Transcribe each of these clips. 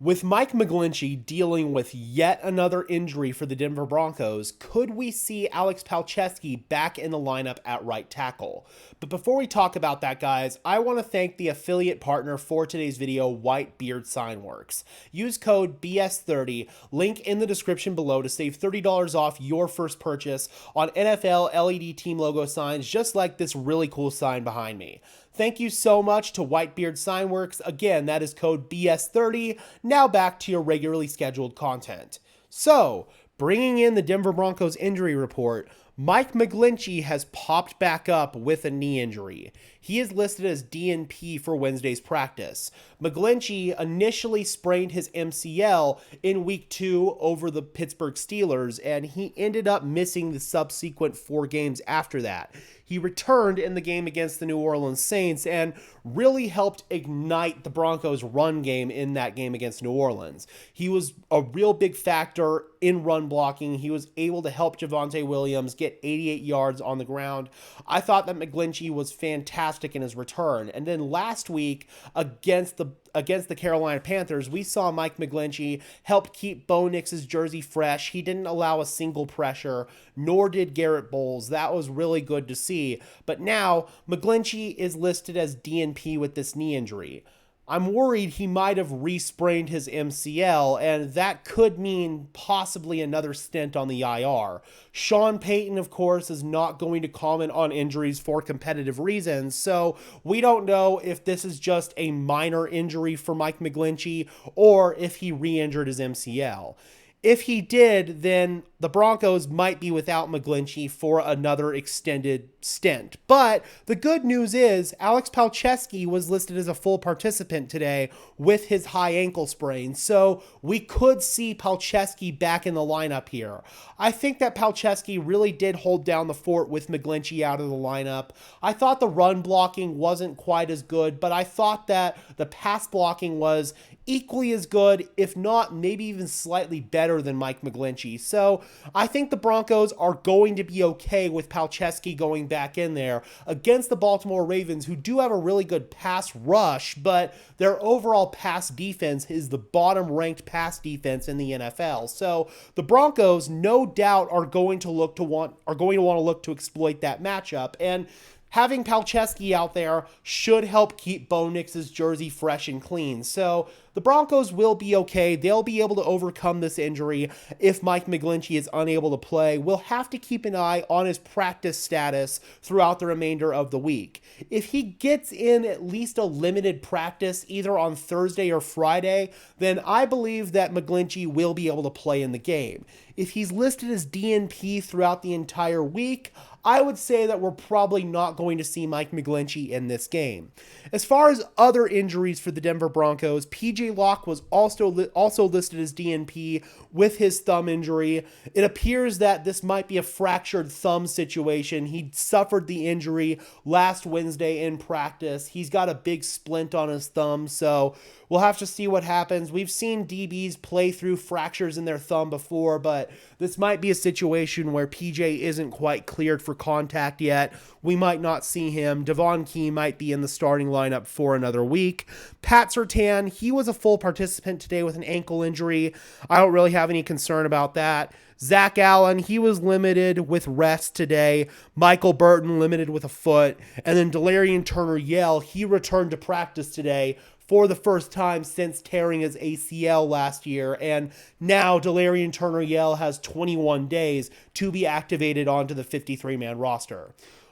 With Mike McGlinchey dealing with yet another injury for the Denver Broncos, could we see Alex Palczewski back in the lineup at right tackle? But before we talk about that, guys, I want to thank the affiliate partner for today's video, Whitebeard Signworks. Use code BS30, link in the description below to save $30 off your first purchase on NFL LED team logo signs, just like this really cool sign behind me. Thank you so much to Whitebeard Signworks. Again, that is code BS30. Now back to your regularly scheduled content. So, bringing in the Denver Broncos injury report, Mike McGlinchey has popped back up with a knee injury. He is listed as DNP for Wednesday's practice. McGlinchey initially sprained his MCL in week 2 over the Pittsburgh Steelers, and he ended up missing the subsequent 4 games after that. He returned in the game against the New Orleans Saints and really helped ignite the Broncos' run game in that game against New Orleans. He was a real big factor in run blocking. He was able to help Javonte Williams get 88 yards on the ground. I thought that McGlinchey was fantastic in his return. And then last week against the Carolina Panthers, we saw Mike McGlinchey help keep Bo Nix's jersey fresh. He didn't allow a single pressure, nor did Garrett Bowles. That was really good to see. But now, McGlinchey is listed as DNP with this knee injury. I'm worried he might have re-sprained his MCL, and that could mean possibly another stint on the IR. Sean Payton, of course, is not going to comment on injuries for competitive reasons, so we don't know if this is just a minor injury for Mike McGlinchey or if he re-injured his MCL. If he did, then the Broncos might be without McGlinchey for another extended stint. But the good news is Alex Palczewski was listed as a full participant today with his high ankle sprain. So we could see Palczewski back in the lineup here. I think that Palczewski really did hold down the fort with McGlinchey out of the lineup. I thought the run blocking wasn't quite as good, but I thought that the pass blocking was equally as good, if not maybe even slightly better than Mike McGlinchey. So I think the Broncos are going to be okay with Palczewski going back in there against the Baltimore Ravens, who do have a really good pass rush, but their overall pass defense is the bottom ranked pass defense in the NFL. So the Broncos no doubt are going to want to look to exploit that matchup, and having Palczewski out there should help keep Bo Nix's jersey fresh and clean. So the Broncos will be okay. They'll be able to overcome this injury if Mike McGlinchey is unable to play. We'll have to keep an eye on his practice status throughout the remainder of the week. If he gets in at least a limited practice either on Thursday or Friday, then I believe that McGlinchey will be able to play in the game. If he's listed as DNP throughout the entire week, I would say that we're probably not going to see Mike McGlinchey in this game. As far as other injuries for the Denver Broncos, PJ Locke was also listed as DNP with his thumb injury. It appears that this might be a fractured thumb situation. He suffered the injury last Wednesday in practice. He's got a big splint on his thumb, so we'll have to see what happens. We've seen DBs play through fractures in their thumb before, but this might be a situation where PJ isn't quite cleared for contact yet. We might not see him. Devon Key might be in the starting lineup for another week. Pat Surtain, he was a full participant today with an ankle injury. I don't really have any concern about that. Zach Allen, he was limited with rest today. Michael Burton limited with a foot. And then Delarian Turner-Yell, he returned to practice today for the first time since tearing his ACL last year, and now Delarian Turner-Yell has 21 days to be activated onto the 53-man roster.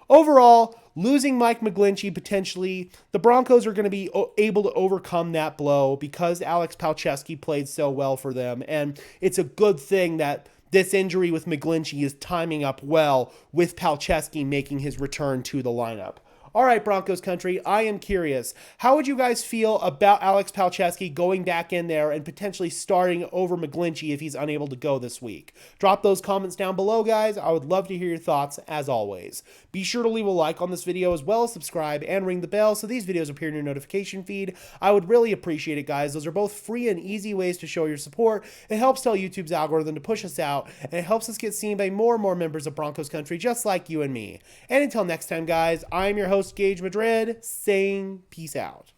Overall, losing Mike McGlinchey potentially, the Broncos are going to be able to overcome that blow because Alex Palczewski played so well for them, and it's a good thing that this injury with McGlinchey is timing up well with Palczewski making his return to the lineup. All right, Broncos country, I am curious. How would you guys feel about Alex Palczewski going back in there and potentially starting over McGlinchey if he's unable to go this week? Drop those comments down below, guys. I would love to hear your thoughts, as always. Be sure to leave a like on this video as well as subscribe and ring the bell so these videos appear in your notification feed. I would really appreciate it, guys. Those are both free and easy ways to show your support. It helps tell YouTube's algorithm to push us out, and it helps us get seen by more and more members of Broncos country just like you and me. And until next time, guys, I'm your host, Gage Madrid, saying peace out.